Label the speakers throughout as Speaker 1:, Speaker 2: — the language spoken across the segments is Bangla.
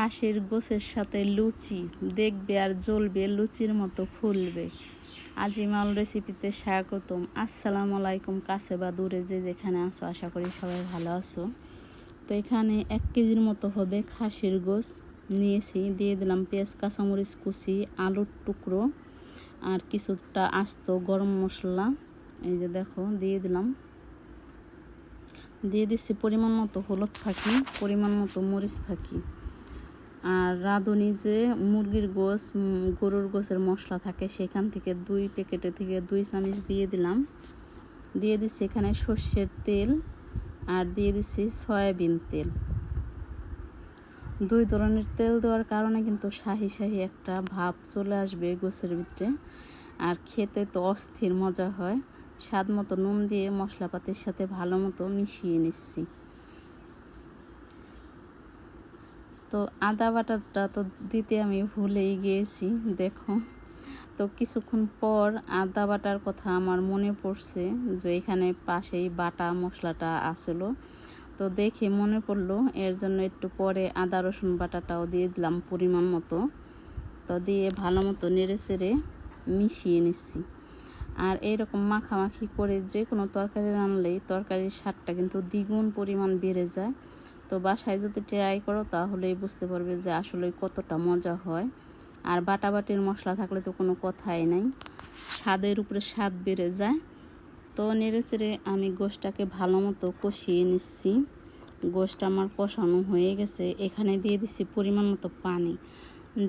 Speaker 1: খাসির গোশের সাথে লুচি দেখবে আর জ্বলবে, লুচির মতো ফুলবে। আজিমাল রেসিপিতে স্বাগতম। আসসালামু আলাইকুম। কাছে বা দূরে যে যেখানে আছো, আশা করি সবাই ভালো আছো। তো এখানে 1 কেজির মতো হবে খাসির গোশ নিয়েছি। দিয়ে দিলাম পেঁয়াজ, কাঁচামরিচ কুচি, আলুর টুকরো আর কিছুটা আস্ত গরম মশলা। এই যে দেখো দিয়ে দিলাম। দিয়ে দিচ্ছি পরিমাণ মতো হলুদ ফাঁকি, পরিমাণ মতো মরিচ ফাঁকি, আর রাঁধুনি যে মুরগির গোশ, গরুর গোশের মশলা থাকে সেখান থেকে 2 প্যাকেটে থেকে 2 চামচ দিয়ে দিলাম। দিয়ে দিচ্ছি এখানে সর্ষের তেল আর দিয়ে দিচ্ছি সয়াবিন তেল। 2 ধরনের তেল দেওয়ার কারণে কিন্তু শাহি শাহি একটা ভাব চলে আসবে গোশের ভিতরে, আর খেতে তো অস্থির মজা হয়। স্বাদ মতো নুন দিয়ে মশলাপাতির সাথে ভালো মতো মিশিয়ে নিচ্ছি। তো আদা বাটাটা তো দিতে আমি ভুলেই গিয়েছি, দেখো। তো কিছুক্ষণ পর আদা বাটার কথা আমার মনে পড়ছে যে এখানে পাশেই বাটা মশলাটা আসলো। তো দেখে মনে পড়লো, এর জন্য একটু পরে আদা রসুন বাটাটাও দিয়ে দিলাম পরিমাণ মতো। তো দিয়ে ভালো মতো নেড়ে চেড়ে মিশিয়ে নিচ্ছি। আর এইরকম মাখামাখি করে যে কোনো তরকারি রান্নলেই তরকারির স্বাদটা কিন্তু দ্বিগুণ পরিমাণ বেড়ে যায়। তো বাসায় যদি ট্রাই করো তাহলেই বুঝতে পারবে যে আসলে কতটা মজা হয়। আর বাটাবাটির মশলা থাকলে তো কোনো কথাই নাই, স্বাদের উপরে স্বাদ বেড়ে যায়। তো নেড়ে চেড়ে আমি গোশটাকে ভালো মতো কষিয়ে নিচ্ছি। গোশটা আমার কষানো হয়ে গেছে। এখানে দিয়ে দিচ্ছি পরিমাণ মতো পানি।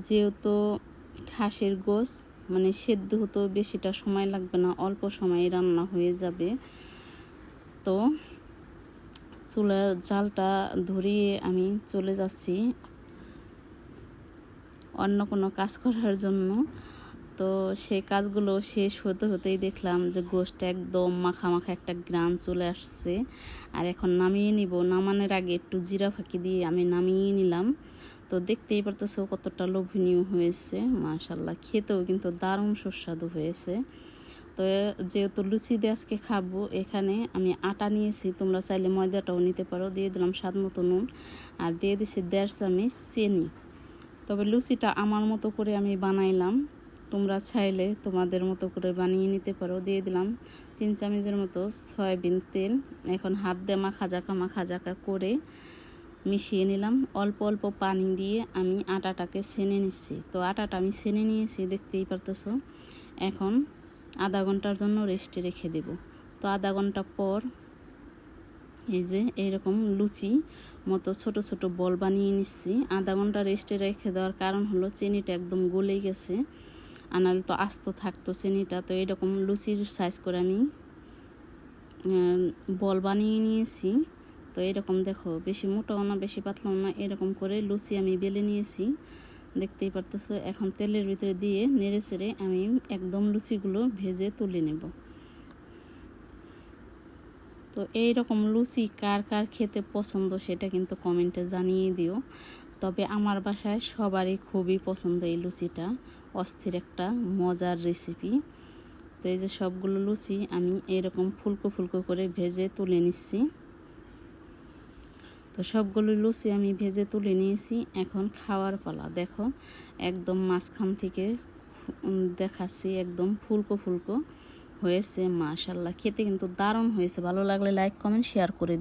Speaker 1: যেহেতু খাসির গোশ মানে সেদ্ধ হতে বেশিটা সময় লাগবে না, অল্প সময়ে রান্না হয়ে যাবে। তো চুলার জালটা ধরিয়ে আমি চলে যাচ্ছি অন্য কোনো কাজ করার জন্য। তো সেই কাজগুলো শেষ হতে হতেই দেখলাম যে গোশটা একদম মাখা মাখা একটা গ্রান চলে আসছে। আর এখন নামিয়ে নিব। নামানোর আগে একটু জিরা ফাঁকি দিয়ে আমি নামিয়ে নিলাম। তো দেখতেই পারতেছো কতটা লোভনীয় হয়েছে, মাশাআল্লাহ। খেতেও কিন্তু দারুণ সুস্বাদু হয়েছে। তো যেহেতু লুচি দিয়ে আজকে খাবো, এখানে আমি আটা নিয়েছি, তোমরা চাইলে ময়দাটাও নিতে পারো। দিয়ে দিলাম স্বাদ মতো নুন আর দিয়ে দিচ্ছি 1.5 চামচ চিনি। তবে লুচিটা আমার মতো করে আমি বানাইলাম, তোমরা চাইলে তোমাদের মতো করে বানিয়ে নিতে পারো। দিয়ে দিলাম 3 চামচের মতো সয়াবিন তেল। এখন হাত দিয়ে মাখা জাকা করে মিশিয়ে নিলাম। অল্প অল্প পানি দিয়ে আমি আটাটাকে ছেনে নিচ্ছি। তো আটাটা আমি ছেনে নিয়েছি, দেখতেই পারতেছো। এখন আধা ঘন্টার জন্য রেস্টে রেখে দেব। তো আধা ঘন্টা পর এই যে এইরকম লুচি মতো ছোট ছোট বল বানিয়ে নিচ্ছি। আধা ঘন্টা রেস্টে রেখে দেওয়ার কারণ হলো চিনিটা একদম গলে গেছে, আনালে তো আস্ত থাকতো চিনিটা। তো এরকম লুচির সাইজ করে আমি বল বানিয়ে নিয়েছি। তো এরকম দেখো, বেশি মোটাও না বেশি পাতলাও না, এরকম করে লুচি আমি বেলে নিয়েছি, দেখতেই পারতেছো। এখন তেলের ভিতরে দিয়ে নেড়ে চেড়ে আমি একদম লুচিগুলো ভেজে তুলে নেব। তো এইরকম লুচি কার কার খেতে পছন্দ সেটা কিন্তু কমেন্টে জানিয়ে দিও। তবে আমার বাসায় সবারই খুবই পছন্দ এই লুচিটা, অস্থির একটা মজার রেসিপি। তো এই যে সবগুলো লুচি আমি এরকম ফুলকো ফুলকো করে ভেজে তুলে নিচ্ছি। তো সবগুলো লুচি আমি ভেজে তুলে নিয়েছি। এখন খাওয়ার পালা। দেখো একদম মাঝখান থেকে দেখাচ্ছি, একদম ফুলকো ফুলকো হয়েছে, মাশাআল্লাহ। খেতে কিন্তু দারুণ হয়েছে। ভালো লাগলে লাইক কমেন্ট শেয়ার করে দিই।